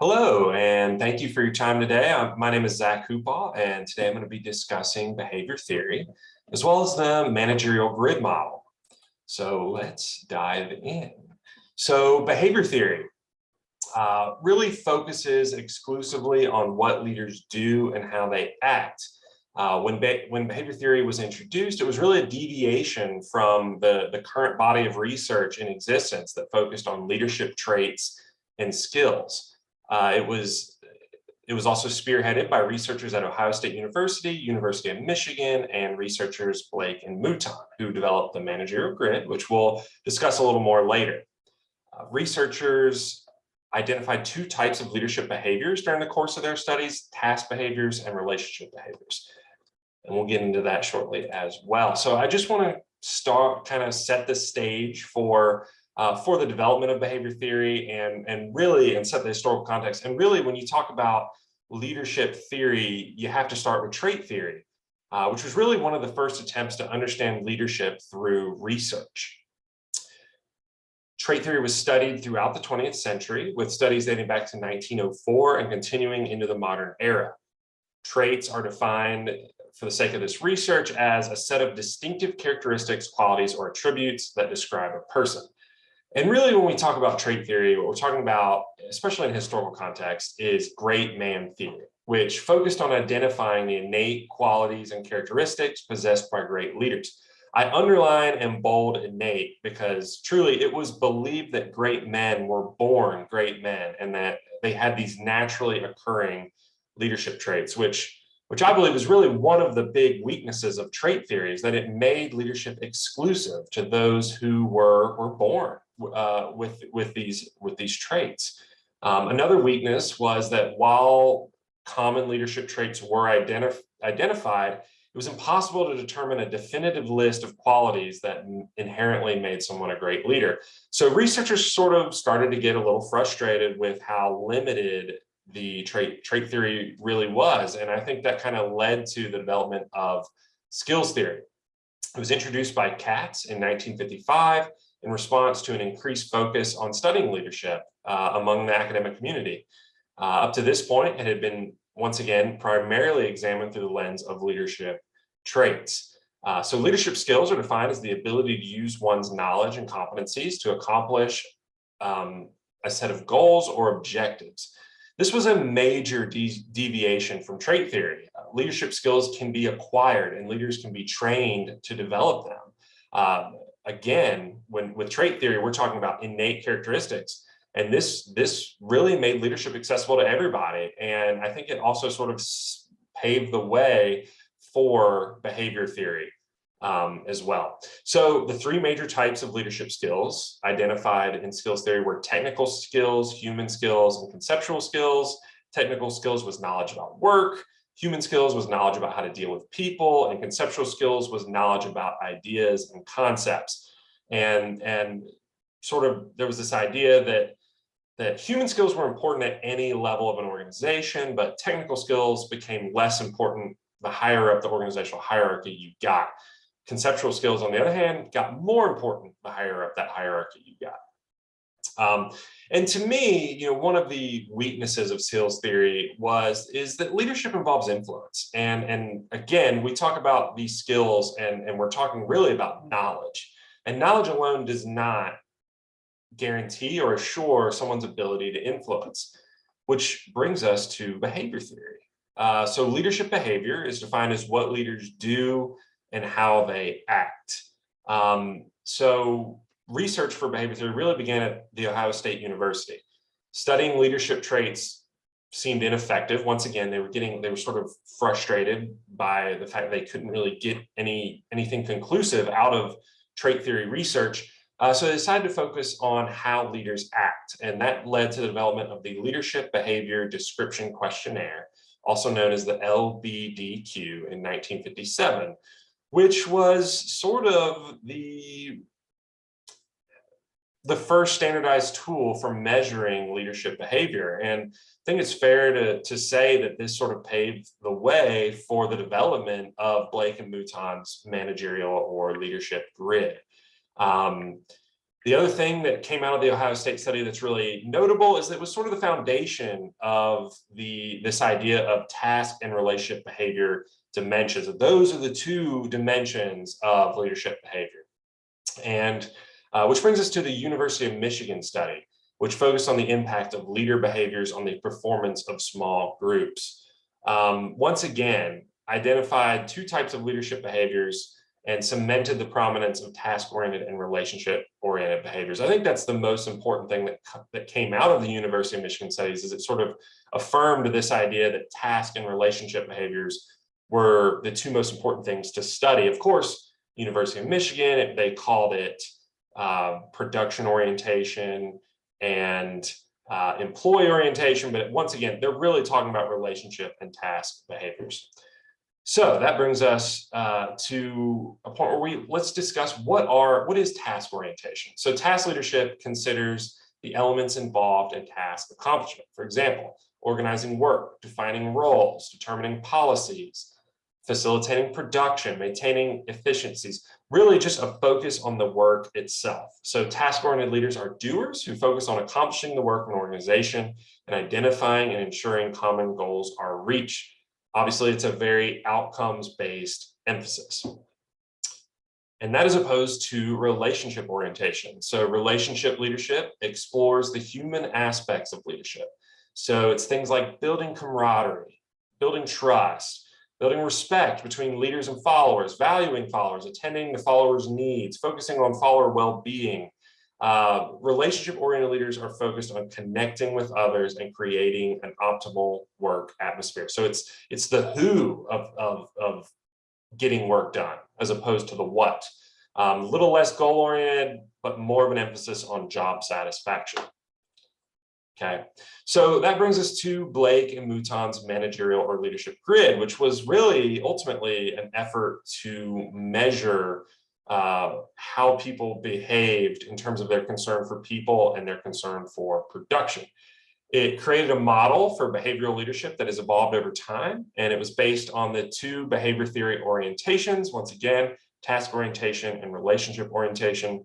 Hello, and thank you for your time today. My name is Zack Hoopaugh, and today I'm going to be discussing behavior theory, as well as the managerial grid model. So let's dive in. So behavior theory really focuses exclusively on what leaders do and how they act. When behavior theory was introduced, it was really a deviation from the current body of research in existence that focused on leadership traits and skills. It was also spearheaded by researchers at Ohio State University, University of Michigan, and researchers Blake and Mouton, who developed the managerial grid, which we'll discuss a little more later. Researchers identified two types of leadership behaviors during the course of their studies: task behaviors and relationship behaviors. And we'll get into that shortly as well. So I just want to kind of set the stage for the development of behavior theory and set the historical context. And really, when you talk about leadership theory, you have to start with trait theory, which was really one of the first attempts to understand leadership through research. Trait theory was studied throughout the 20th century, with studies dating back to 1904 and continuing into the modern era. Traits are defined, for the sake of this research, as a set of distinctive characteristics, qualities, or attributes that describe a person. And really, when we talk about trait theory, what we're talking about, especially in historical context, is great man theory, which focused on identifying the innate qualities and characteristics possessed by great leaders. I underline and bold innate because truly it was believed that great men were born great men and that they had these naturally occurring leadership traits, which I believe is really one of the big weaknesses of trait theory, is that it made leadership exclusive to those who were born with these traits. Another weakness was that while common leadership traits were identified, it was impossible to determine a definitive list of qualities that inherently made someone a great leader. So researchers sort of started to get a little frustrated with how limited the trait theory really was. And I think that kind of led to the development of skills theory. It was introduced by Katz in 1955 in response to an increased focus on studying leadership among the academic community. Up to this point, it had been, once again, primarily examined through the lens of leadership traits. So leadership skills are defined as the ability to use one's knowledge and competencies to accomplish a set of goals or objectives. This was a major deviation from trait theory. Leadership skills can be acquired and leaders can be trained to develop them. Again, with trait theory, we're talking about innate characteristics. And this really made leadership accessible to everybody. And I think it also sort of paved the way for behavior theory as well. So the three major types of leadership skills identified in skills theory were technical skills, human skills, and conceptual skills. Technical skills was knowledge about work. Human skills was knowledge about how to deal with people, and conceptual skills was knowledge about ideas and concepts. And sort of there was this idea that human skills were important at any level of an organization, but technical skills became less important the higher up the organizational hierarchy you got. Conceptual skills, on the other hand, got more important the higher up that hierarchy you got. And to me, one of the weaknesses of skills theory is that leadership involves influence. And again, we talk about these skills and we're talking really about knowledge. And knowledge alone does not guarantee or assure someone's ability to influence, which brings us to behavior theory. So leadership behavior is defined as what leaders do and how they act. So research for behavior theory really began at the Ohio State University. Studying leadership traits seemed ineffective. Once again, they were sort of frustrated by the fact they couldn't really get anything conclusive out of trait theory research. So they decided to focus on how leaders act, and that led to the development of the Leadership Behavior Description Questionnaire, also known as the LBDQ, in 1957, which was sort of the first standardized tool for measuring leadership behavior. And I think it's fair to say that this sort of paved the way for the development of Blake and Mouton's managerial or leadership grid. The other thing that came out of the Ohio State study that's really notable is that it was sort of the foundation of this idea of task and relationship behavior dimensions. Those are the two dimensions of leadership behavior. And which brings us to the University of Michigan study, which focused on the impact of leader behaviors on the performance of small groups. Once again, identified two types of leadership behaviors and cemented the prominence of task-oriented and relationship-oriented behaviors. I think that's the most important thing that came out of the University of Michigan studies, is it sort of affirmed this idea that task and relationship behaviors were the two most important things to study. Of course, University of Michigan, they called it production orientation and employee orientation, but once again, they're really talking about relationship and task behaviors. So that brings us to a point where let's discuss what is task orientation. So task leadership considers the elements involved in task accomplishment. For example, organizing work, defining roles, determining policies, facilitating production, maintaining efficiencies, really just a focus on the work itself. So task-oriented leaders are doers who focus on accomplishing the work of an organization and identifying and ensuring common goals are reached. Obviously, it's a very outcomes-based emphasis. And that is opposed to relationship orientation. So relationship leadership explores the human aspects of leadership. So it's things like building camaraderie, building trust, building respect between leaders and followers, valuing followers, attending the followers' needs, focusing on follower well-being. Relationship-oriented leaders are focused on connecting with others and creating an optimal work atmosphere. So it's the who of getting work done as opposed to the what. A little less goal-oriented, but more of an emphasis on job satisfaction. Okay, so that brings us to Blake and Mouton's managerial or leadership grid, which was really ultimately an effort to measure how people behaved in terms of their concern for people and their concern for production. It created a model for behavioral leadership that has evolved over time, and it was based on the two behavior theory orientations, once again, task orientation and relationship orientation.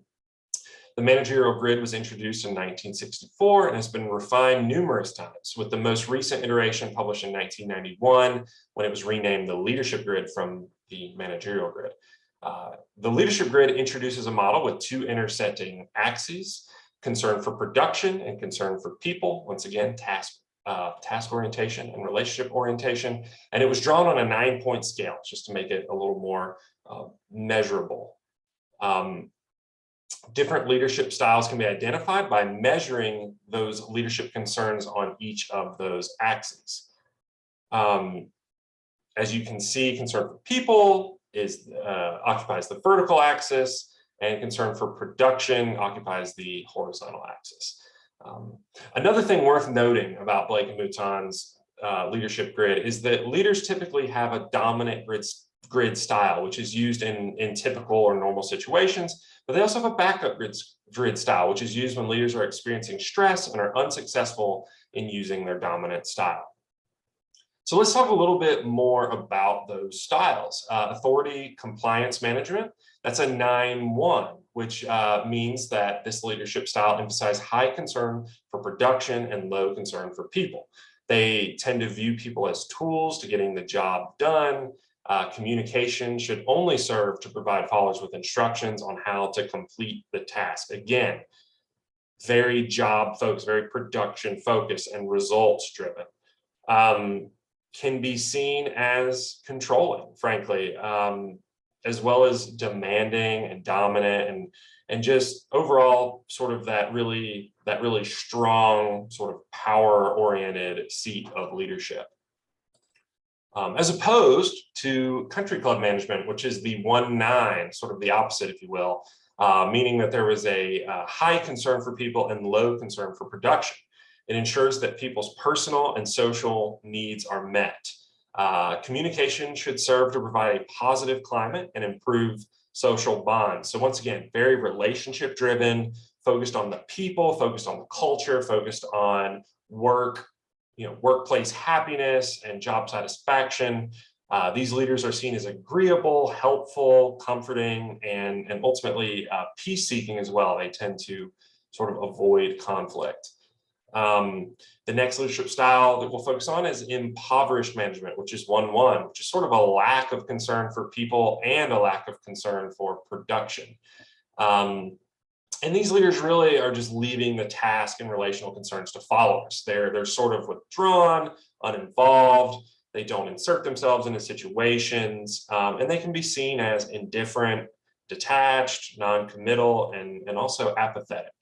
The managerial grid was introduced in 1964 and has been refined numerous times, with the most recent iteration published in 1991 when it was renamed the leadership grid from the managerial grid. The leadership grid introduces a model with two intersecting axes: concern for production and concern for people. Once again, task orientation and relationship orientation. And it was drawn on a 9-point scale, just to make it a little more measurable. Different leadership styles can be identified by measuring those leadership concerns on each of those axes. As you can see, concern for people occupies the vertical axis, and concern for production occupies the horizontal axis. Another thing worth noting about Blake and Mouton's leadership grid is that leaders typically have a dominant grid style, which is used in typical or normal situations, but they also have a backup grid style, which is used when leaders are experiencing stress and are unsuccessful in using their dominant style. So let's talk a little bit more about those styles. Authority compliance management, that's a 9-1, which means that this leadership style emphasizes high concern for production and low concern for people. They tend to view people as tools to getting the job done. Communication should only serve to provide followers with instructions on how to complete the task. Again, very job focused, very production focused and results driven. Can be seen as controlling, frankly, as well as demanding and dominant and just overall sort of that really strong sort of power-oriented seat of leadership. As opposed to country club management, which is the 1-9, sort of the opposite, if you will, meaning that there was a high concern for people and low concern for production. It ensures that people's personal and social needs are met. Communication should serve to provide a positive climate and improve social bonds. So once again, very relationship driven, focused on the people, focused on the culture, focused on work, workplace happiness and job satisfaction. These leaders are seen as agreeable, helpful, comforting, and ultimately peace-seeking as well. They tend to sort of avoid conflict. The next leadership style that we'll focus on is impoverished management, which is 1-1, which is sort of a lack of concern for people and a lack of concern for production. And these leaders really are just leaving the task and relational concerns to followers. They're sort of withdrawn, uninvolved. They don't insert themselves into situations, and they can be seen as indifferent, detached, non-committal, and also apathetic.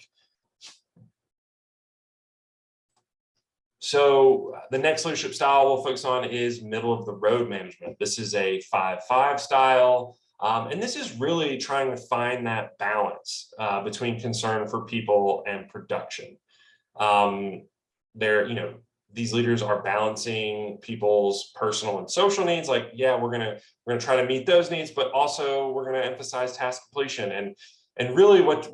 So the next leadership style we'll focus on is middle of the road management. This is a 5-5 style. And this is really trying to find that balance between concern for people and production. These leaders are balancing people's personal and social needs. Like, yeah, we're gonna try to meet those needs, but also we're gonna emphasize task completion. And really what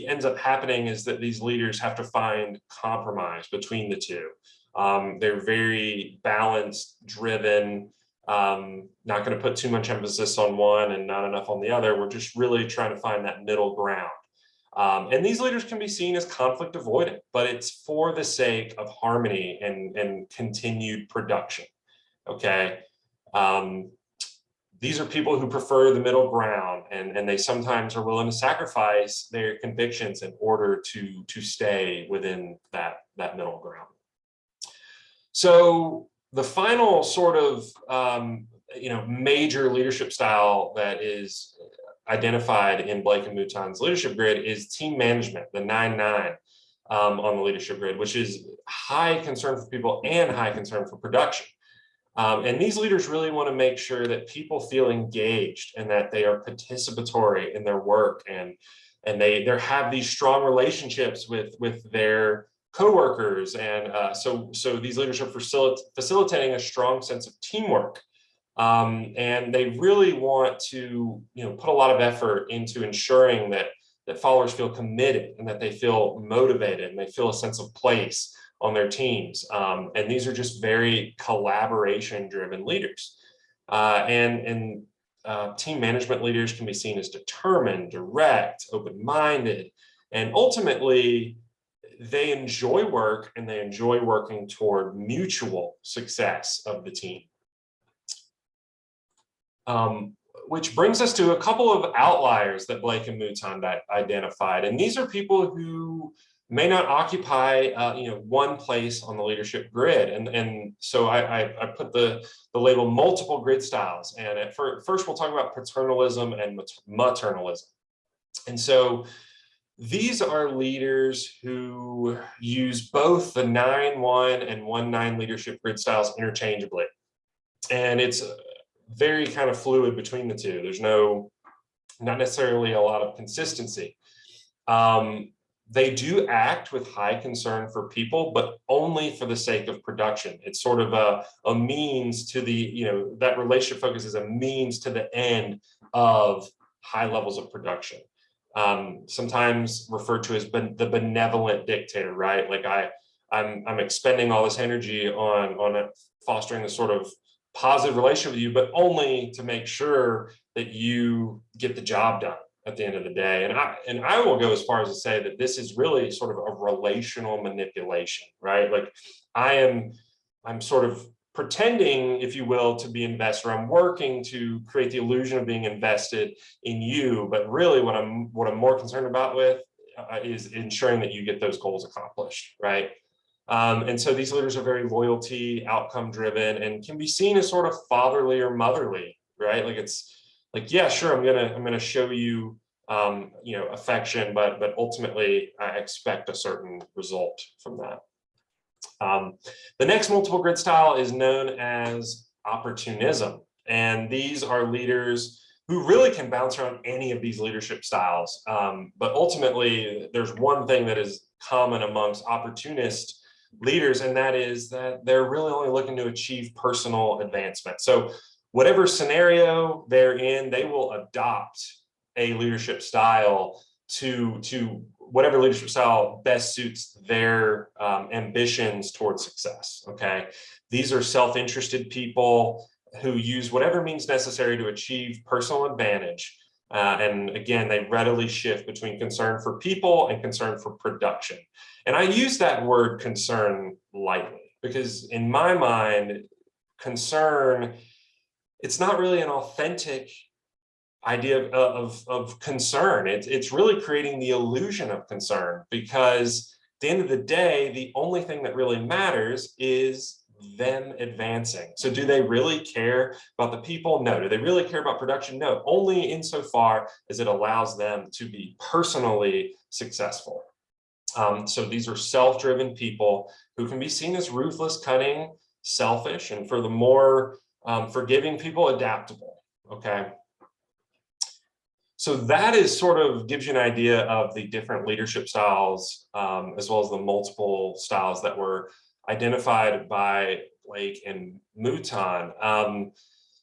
ends up happening is that these leaders have to find compromise between the two. They're very balanced, driven, not going to put too much emphasis on one and not enough on the other. We're just really trying to find that middle ground. And these leaders can be seen as conflict avoidant, but it's for the sake of harmony and continued production. Okay. These are people who prefer the middle ground, and they sometimes are willing to sacrifice their convictions in order to stay within that middle ground. So the final sort of major leadership style that is identified in Blake and Mouton's leadership grid is team management, the 9-9 on the leadership grid, which is high concern for people and high concern for production. And these leaders really want to make sure that people feel engaged and that they are participatory in their work, and they have these strong relationships with their coworkers. And so these leaders are facilitating a strong sense of teamwork. And they really want to put a lot of effort into ensuring that followers feel committed and that they feel motivated and they feel a sense of place on their teams. And these are just very collaboration driven leaders. Team management leaders can be seen as determined, direct, open-minded, and ultimately they enjoy work and they enjoy working toward mutual success of the team. Which brings us to a couple of outliers that Blake and Mouton identified. And these are people who may not occupy one place on the leadership grid. And so I put the label multiple grid styles. And first we'll talk about paternalism and maternalism. And so these are leaders who use both the 9-1 and 1-9 leadership grid styles interchangeably. And it's very kind of fluid between the two. There's not necessarily a lot of consistency. They do act with high concern for people, but only for the sake of production. It's sort of a means to that relationship focus is a means to the end of high levels of production. Sometimes referred to as the benevolent dictator, right? Like I'm expending all this energy on fostering this sort of positive relationship with you, but only to make sure that you get the job done at the end of the day. And I will go as far as to say that this is really sort of a relational manipulation, right? Like I'm sort of pretending, if you will, to be an investor. I'm working to create the illusion of being invested in you, but really what I'm more concerned about is ensuring that you get those goals accomplished, right? And so these leaders are very loyalty, outcome driven, and can be seen as sort of fatherly or motherly, right? Like it's like, yeah, sure, I'm gonna show you affection, but ultimately I expect a certain result from that. The next multiple grid style is known as opportunism, and these are leaders who really can bounce around any of these leadership styles. But ultimately, there's one thing that is common amongst opportunist leaders, and that is that they're really only looking to achieve personal advancement. So whatever scenario they're in, they will adopt a leadership style to whatever leadership style best suits their ambitions towards success. Okay, these are self-interested people who use whatever means necessary to achieve personal advantage. And again, they readily shift between concern for people and concern for production. And I use that word concern lightly because in my mind, concern, it's not really an authentic idea of concern. It's really creating the illusion of concern, because at the end of the day, the only thing that really matters is them advancing. So do they really care about the people? No. Do they really care about production? No. Only insofar as it allows them to be personally successful. So these are self-driven people who can be seen as ruthless, cunning, selfish, and for the more forgiving people, adaptable. Okay. So that is sort of gives you an idea of the different leadership styles, as well as the multiple styles that were identified by Blake and Mouton.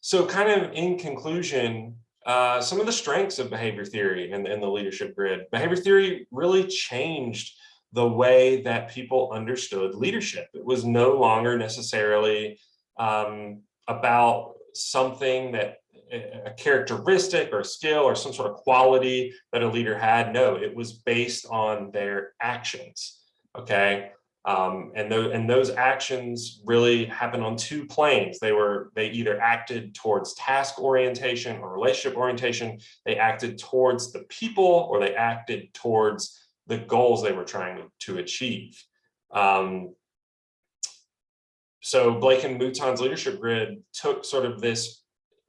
So kind of in conclusion, some of the strengths of behavior theory and the leadership grid. Behavior theory really changed the way that people understood leadership. It was no longer necessarily about something that a characteristic or a skill or some sort of quality that a leader had. No, it was based on their actions. Okay. And those actions really happened on two planes. They either acted towards task orientation or relationship orientation. They acted towards the people, or they acted towards the goals they were trying to achieve. So Blake and Mouton's leadership grid took sort of this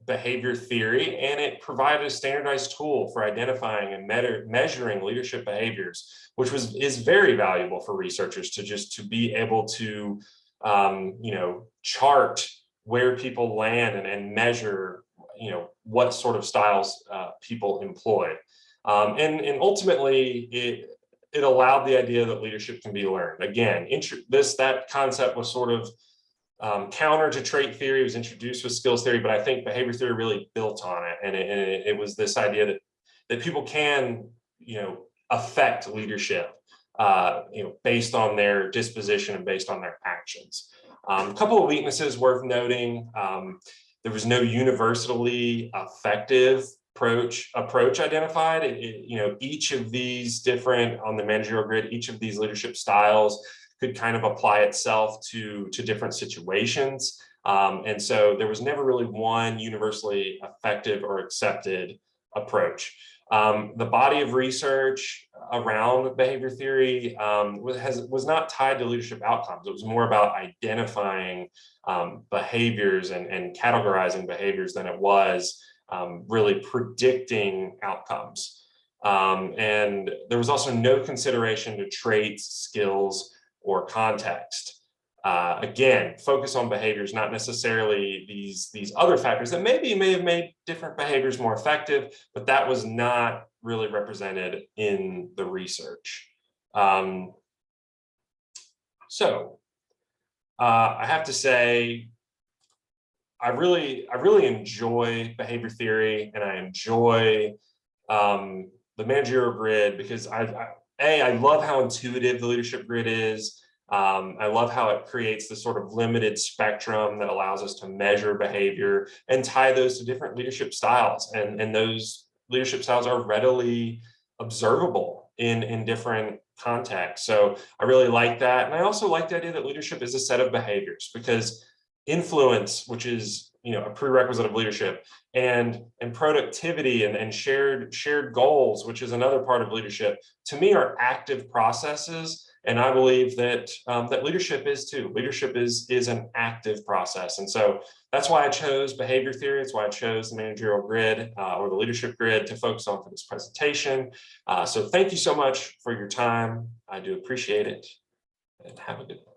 behavior theory, and it provided a standardized tool for identifying and measuring leadership behaviors, which is very valuable for researchers to be able to chart where people land and measure what sort of styles people employ, and ultimately it allowed the idea that leadership can be learned. Again, that concept was sort of counter to trait theory. It was introduced with skills theory, but I think behavior theory really built on it. And it was this idea that people can, affect leadership, based on their disposition and based on their actions. A couple of weaknesses worth noting. There was no universally effective approach identified. Each of these different, on the managerial grid, each of these leadership styles could kind of apply itself to different situations. And so there was never really one universally effective or accepted approach. The body of research around behavior theory was not tied to leadership outcomes. It was more about identifying behaviors and categorizing behaviors than it was really predicting outcomes. And there was also no consideration to traits, skills, or context. Again, focus on behaviors, not necessarily these other factors that may have made different behaviors more effective, but that was not really represented in the research. I have to say, I really enjoy behavior theory, and I enjoy the managerial grid because I love how intuitive the leadership grid is. I love how it creates this sort of limited spectrum that allows us to measure behavior and tie those to different leadership styles. And those leadership styles are readily observable in different contexts. So I really like that. And I also like the idea that leadership is a set of behaviors, because influence, which is a prerequisite of leadership, and productivity and shared goals, which is another part of leadership, to me are active processes. And I believe that that leadership is too. Leadership is an active process. And so that's why I chose behavior theory. It's why I chose the managerial grid or the leadership grid to focus on for this presentation. So thank you so much for your time. I do appreciate it, and have a good one.